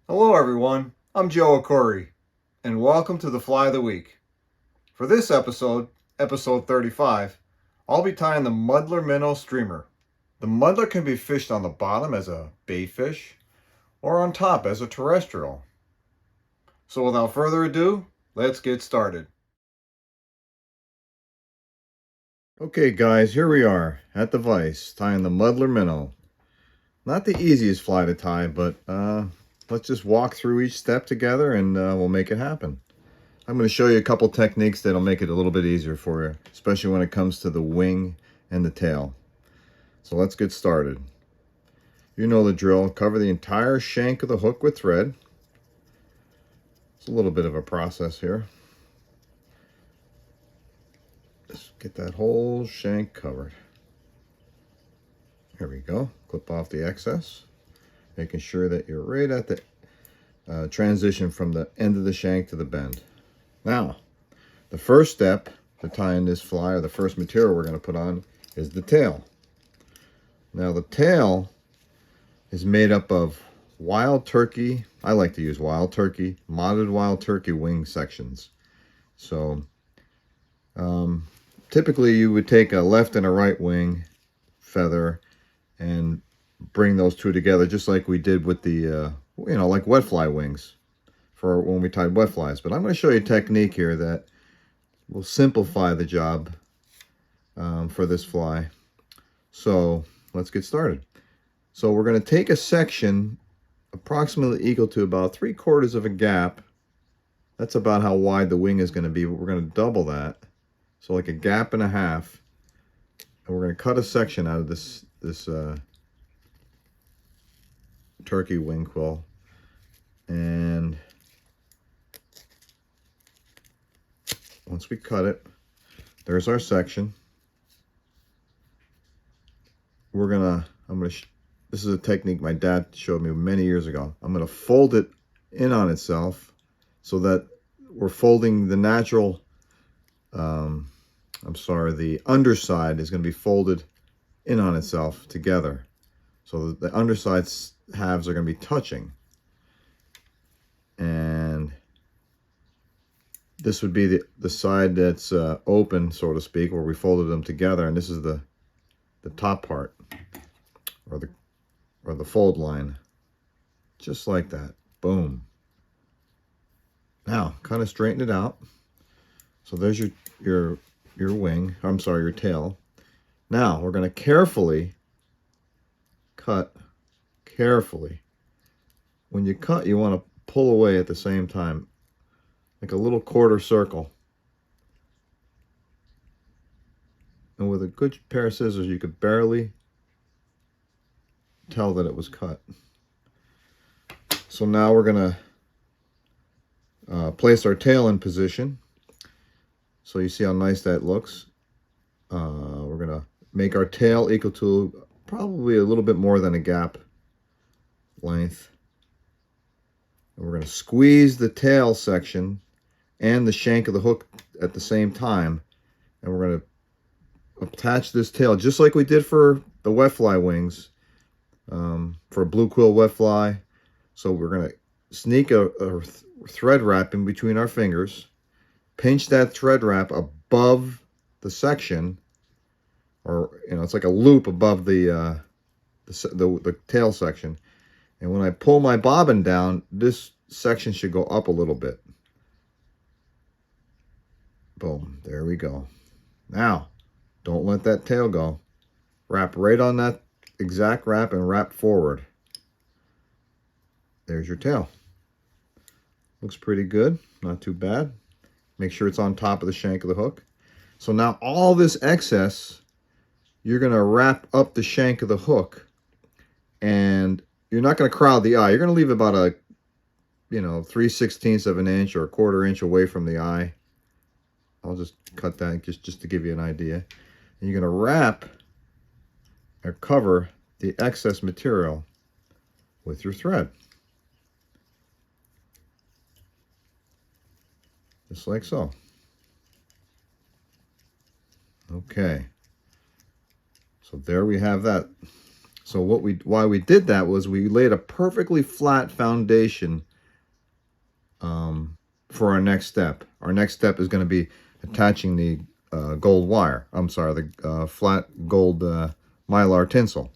Hello everyone, I'm Joe Ackourey, and welcome to the Fly of the Week. For this episode, episode 35, I'll be tying the Muddler Minnow streamer. The muddler can be fished on the bottom as a bait fish, or on top as a terrestrial. So without further ado, let's get started. Okay guys, here we are at the vise, tying the Muddler Minnow. Not the easiest fly to tie, but let's just walk through each step together and we'll make it happen. I'm going to show you a couple techniques that'll make it a little bit easier for you, especially when it comes to the wing and the tail. So let's get started. You know the drill. Cover the entire shank of the hook with thread. It's a little bit of a process here. Just get that whole shank covered. Here we go. Clip off the excess, making sure that you're right at the transition from the end of the shank to the bend. Now, the first step to tying this fly, or the first material we're going to put on, is the tail. Now the tail is made up of wild turkey. I like to use wild turkey, modded wild turkey wing sections. So typically you would take a left and a right wing feather and bring those two together, just like we did with the like wet fly wings for when we tied wet flies. But I'm going to show you a technique here that will simplify the job for this fly. So let's get started. So we're going to take a section approximately equal to about 3/4 of a gap. That's about how wide the wing is going to be, but we're going to double that. So like a gap and a half. And we're going to cut a section out of this turkey wing quill. And once we cut it, there's our section. This is a technique my dad showed me many years ago. I'm going to fold it in on itself so that we're folding the natural, the underside is going to be folded in on itself together. So the underside halves are going to be touching. And this would be the side that's open, so to speak, where we folded them together. And this is the top part, or the fold line, just like that. Boom. Now kind of straighten it out. So there's your wing, your tail. Now we're going to carefully cut. Carefully. When you cut, you want to pull away at the same time, like a little quarter circle. And with a good pair of scissors, you could barely tell that it was cut. So now we're going to place our tail in position. So you see how nice that looks. We're going to make our tail equal to probably a little bit more than a gap length. And we're going to squeeze the tail section and the shank of the hook at the same time. And we're going to attach this tail just like we did for the wet fly wings, for a blue quill wet fly. So we're going to sneak a thread wrap in between our fingers, pinch that thread wrap above the section, or it's like a loop above the tail section. And when I pull my bobbin down, this section should go up a little bit. Boom, there we go. Now, don't let that tail go. Wrap right on that exact wrap and wrap forward. There's your tail. Looks pretty good, not too bad. Make sure it's on top of the shank of the hook. So now all this excess, you're going to wrap up the shank of the hook, and you're not going to crowd the eye. You're going to leave about a 3/16 of an inch or a 1/4 inch away from the eye. I'll just cut that just to give you an idea. And you're going to wrap or cover the excess material with your thread. Just like so. Okay. So there we have that. So why we did that was we laid a perfectly flat foundation for our next step. Our next step is going to be attaching the gold wire. I'm sorry, the flat gold Mylar tinsel.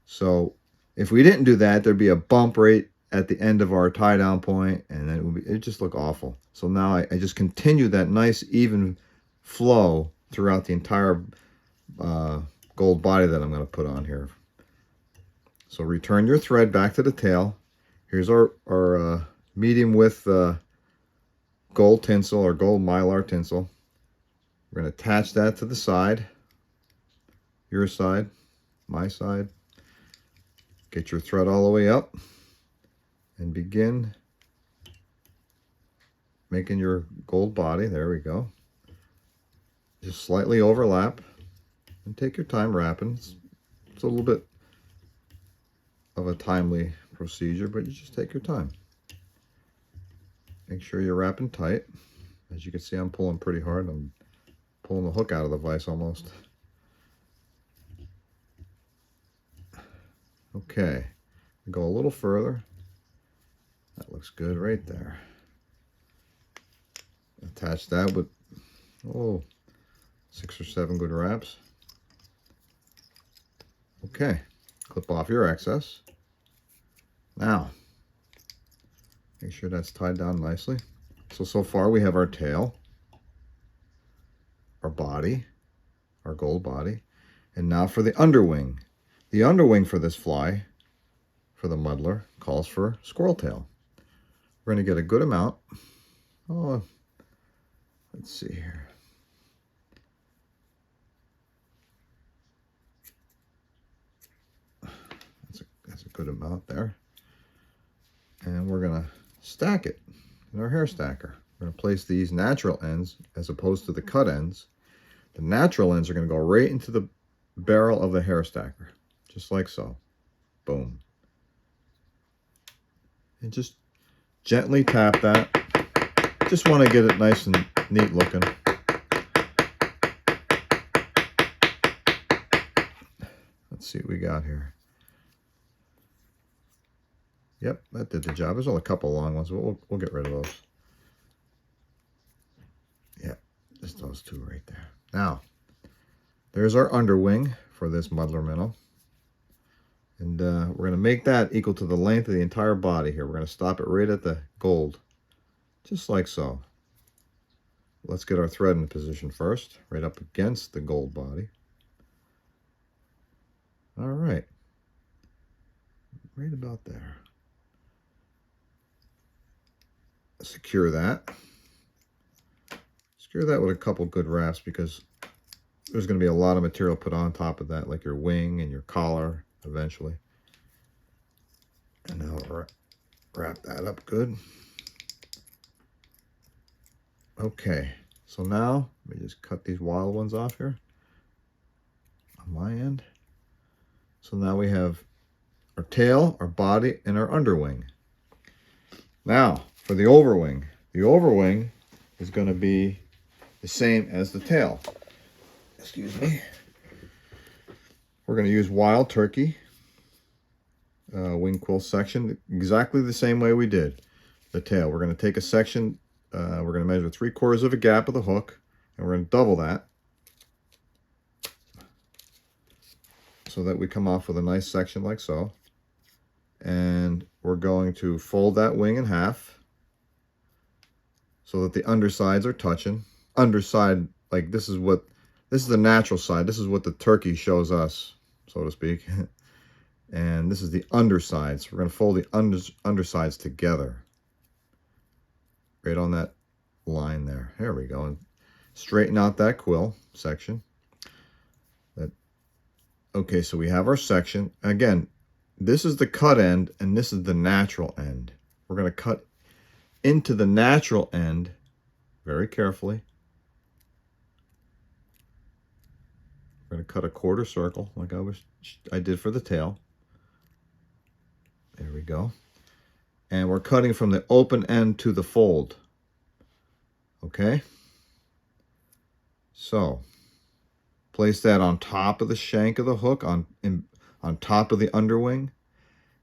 So if we didn't do that, there'd be a bump right at the end of our tie down point, and it'd just look awful. So now I just continue that nice even flow throughout the entire gold body that I'm going to put on here. So return your thread back to the tail. Here's our medium width gold tinsel or gold Mylar tinsel. We're going to attach that to the side, your side, my side. Get your thread all the way up and begin making your gold body. There we go. Just slightly overlap and take your time wrapping. It's a little bit of a timely procedure, but you just take your time. Make sure you're wrapping tight. As you can see, I'm pulling pretty hard. I'm pulling the hook out of the vise almost. Okay, go a little further. That looks good right there. Attach that with 6 or 7 good wraps. Okay, clip off your excess. Now, make sure that's tied down nicely. So far we have our tail, our body, our gold body, and now for the underwing. The underwing for this fly, for the muddler, calls for squirrel tail. We're going to get a good amount. Oh, let's see here. That's a good amount there. And we're going to stack it in our hair stacker. We're going to place these natural ends as opposed to the cut ends. The natural ends are going to go right into the barrel of the hair stacker, just like so. Boom. And just gently tap that. Just want to get it nice and neat looking. Let's see what we got here. Yep, that did the job. There's only a couple long ones, but we'll get rid of those. Yeah, just those two right there. Now, there's our underwing for this Muddler Minnow. And we're going to make that equal to the length of the entire body here. We're going to stop it right at the gold, just like so. Let's get our thread in position first, right up against the gold body. All right. Right about there. Secure that. Secure that with a couple good wraps because there's going to be a lot of material put on top of that, like your wing and your collar eventually. And now wrap that up good. Okay, so now let me just cut these wild ones off here on my end. So now we have our tail, our body, and our underwing. Now for the overwing. The overwing is going to be the same as the tail. Excuse me. We're going to use wild turkey wing quill section exactly the same way we did the tail. We're going to take a section, we're going to measure 3/4 of a gap of the hook, and we're going to double that so that we come off with a nice section like so. And we're going to fold that wing in half so that the undersides are touching. Underside, like this is the natural side. This is what the turkey shows us, so to speak. And this is the undersides. We're going to fold the undersides together. Right on that line there. There we go. And straighten out that quill section. Okay, so we have our section. Again, this is the cut end and this is the natural end. We're going to cut into the natural end very carefully. We're going to cut a 1/4 circle like I did for the tail. There we go. And we're cutting from the open end to the fold. Okay? So, place that on top of the shank of the hook, on on top of the underwing,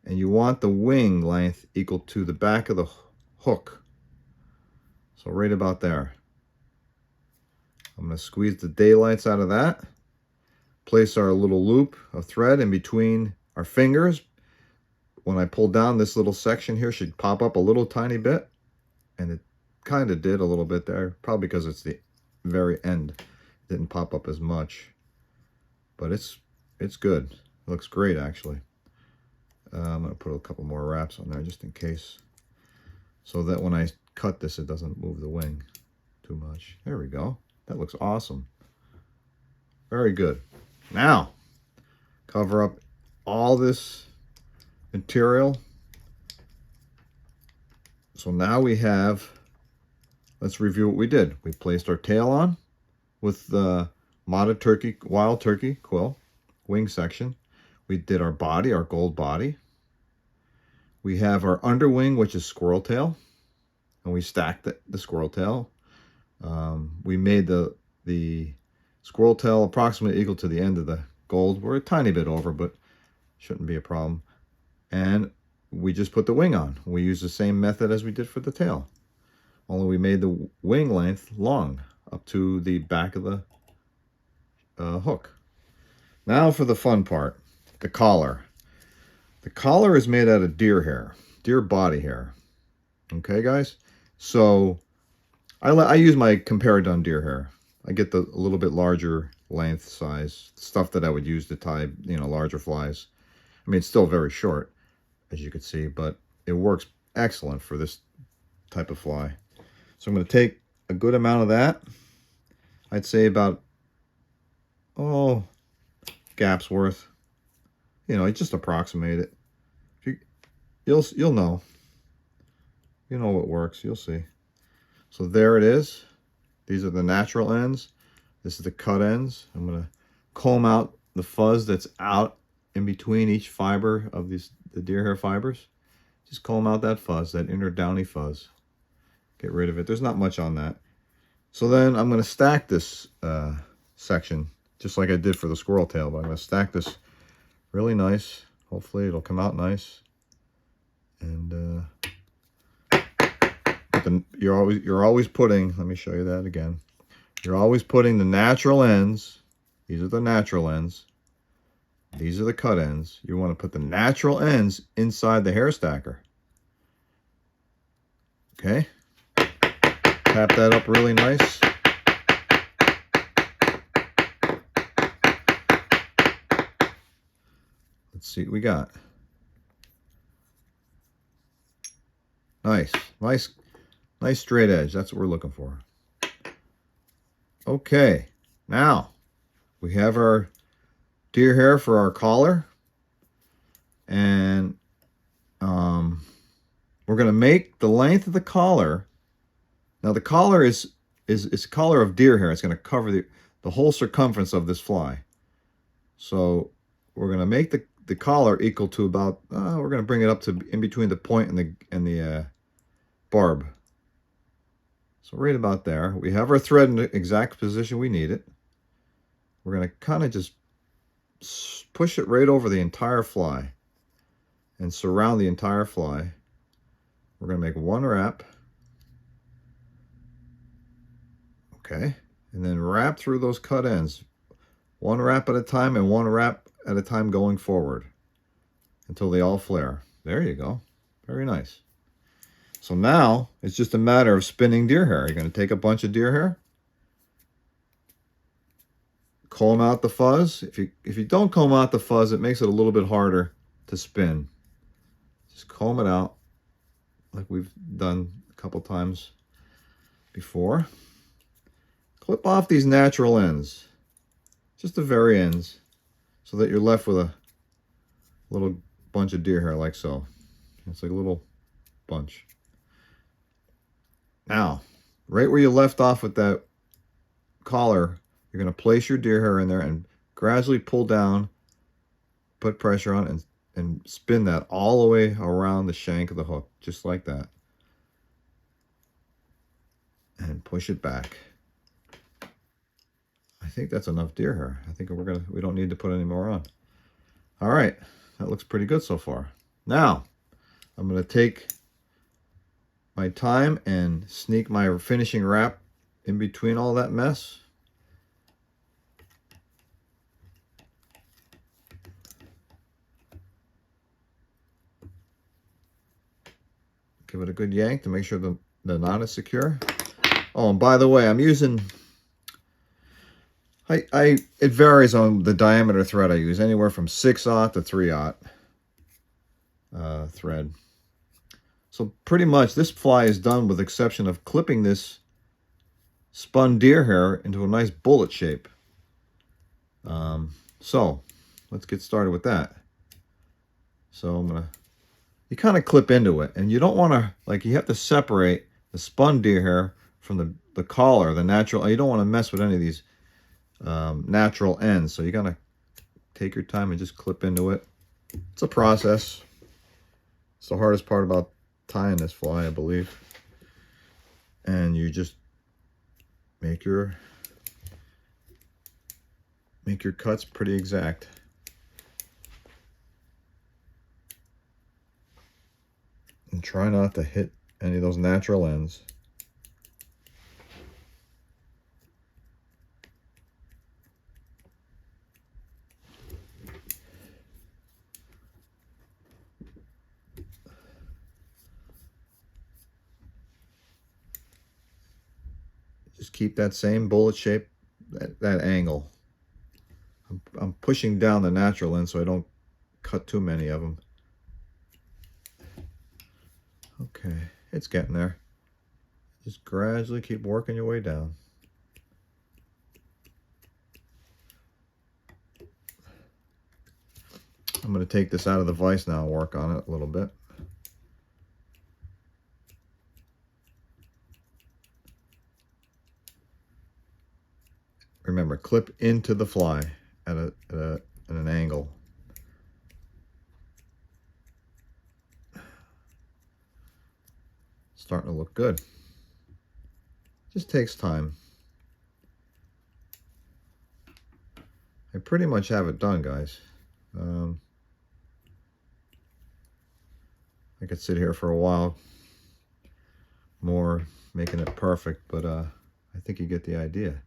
and you want the wing length equal to the back of the hook. So right about there. I'm going to squeeze the daylights out of that. Place our little loop of thread in between our fingers. When I pull down, this little section here should pop up a little tiny bit, and it kind of did a little bit there, probably because it's the very end. It didn't pop up as much, but it's good. It looks great, actually. I'm going to put a couple more wraps on there just in case, so that when I cut this, it doesn't move the wing too much. There we go. That looks awesome. Very good. Now, cover up all this material. So now we have, let's review what we did. We placed our tail on with the Mottled Turkey, Wild Turkey Quill wing section. We did our body, our gold body. We have our underwing, which is squirrel tail, and we stacked the squirrel tail. We made the squirrel tail approximately equal to the end of the gold. We're a tiny bit over, but shouldn't be a problem. And we just put the wing on. We used the same method as we did for the tail, only we made the wing length long up to the back of the hook. Now for the fun part, the collar. The collar is made out of deer hair, deer body hair. Okay, guys? So I use my Comparadun deer hair. I get the a little bit larger length size, stuff that I would use to tie, larger flies. I mean, it's still very short, as you can see, but it works excellent for this type of fly. So I'm going to take a good amount of that. I'd say about, gap's worth. I just approximate it. You'll know. You know what works. You'll see. So there it is. These are the natural ends. This is the cut ends. I'm going to comb out the fuzz that's out in between each fiber of the deer hair fibers. Just comb out that fuzz, that inner downy fuzz. Get rid of it. There's not much on that. So then I'm going to stack this section just like I did for the squirrel tail, but I'm going to stack this really nice. Hopefully it'll come out nice. And you're always putting, let me show you that again. You're always putting the natural ends. These are the natural ends. These are the cut ends. You want to put the natural ends inside the hair stacker. Okay. Tap that up really nice. Let's see what we got. Nice straight edge. That's what we're looking for. Okay, now we have our deer hair for our collar, and we're going to make the length of the collar. Now the collar is a collar of deer hair. It's going to cover the whole circumference of this fly. So we're going to make the collar equal to about, we're going to bring it up to in between the point and the barb. So right about there. We have our thread in the exact position we need it. We're going to kind of just push it right over the entire fly and surround the entire fly. We're going to make one wrap. Okay. And then wrap through those cut ends. One wrap at a time and one wrap at a time going forward until they all flare. There you go. Very nice. So now it's just a matter of spinning deer hair. You're going to take a bunch of deer hair, comb out the fuzz. If you don't comb out the fuzz, it makes it a little bit harder to spin. Just comb it out like we've done a couple times before. Clip off these natural ends, just the very ends, so that you're left with a little bunch of deer hair like so. It's like a little bunch. Now, right where you left off with that collar, you're going to place your deer hair in there and gradually pull down, put pressure on, and spin that all the way around the shank of the hook, just like that. And push it back. I think that's enough deer hair. I think we don't need to put any more on. All right, that looks pretty good so far. Now, I'm going to take my time and sneak my finishing wrap in between all that mess. Give it a good yank to make sure the knot is secure. Oh, and by the way, I'm using, it varies on the diameter thread I use, anywhere from 6/0 to 3/0 thread. So pretty much this fly is done with the exception of clipping this spun deer hair into a nice bullet shape. So let's get started with that. So I'm gonna, you kind of clip into it, and you don't want to, like, you have to separate the spun deer hair from the collar, the natural. You don't want to mess with any of these natural ends, so you gotta take your time and just clip into it. It's a process. It's the hardest part about tying this fly, I believe. And you just make your cuts pretty exact. And try not to hit any of those natural ends. Just keep that same bullet shape, that angle. I'm pushing down the natural end so I don't cut too many of them. Okay, it's getting there. Just gradually keep working your way down. I'm going to take this out of the vise now and work on it a little bit. Remember, clip into the fly at an angle. Starting to look good. Just takes time. I pretty much have it done, guys. I could sit here for a while more making it perfect, but I think you get the idea.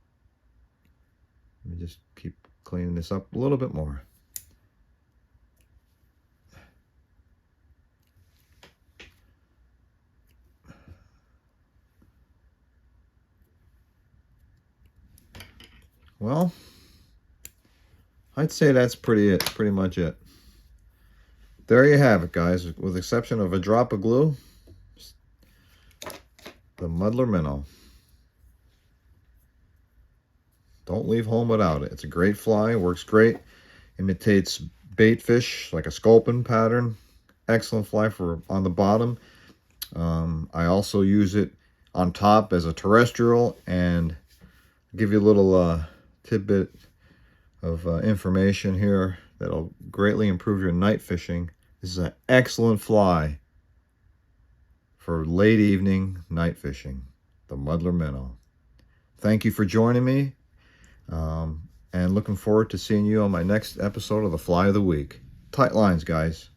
Let me just keep cleaning this up a little bit more. Well, I'd say that's pretty much it. There you have it, guys. With the exception of a drop of glue, the Muddler Minnow. Don't leave home without it. It's a great fly, works great. Imitates bait fish like a sculpin pattern. Excellent fly for on the bottom. I also use it on top as a terrestrial, and I'll give you a little tidbit of information here that'll greatly improve your night fishing. This is an excellent fly for late evening night fishing, the Muddler Minnow. Thank you for joining me, and looking forward to seeing you on my next episode of the Fly of the Week. Tight lines, guys.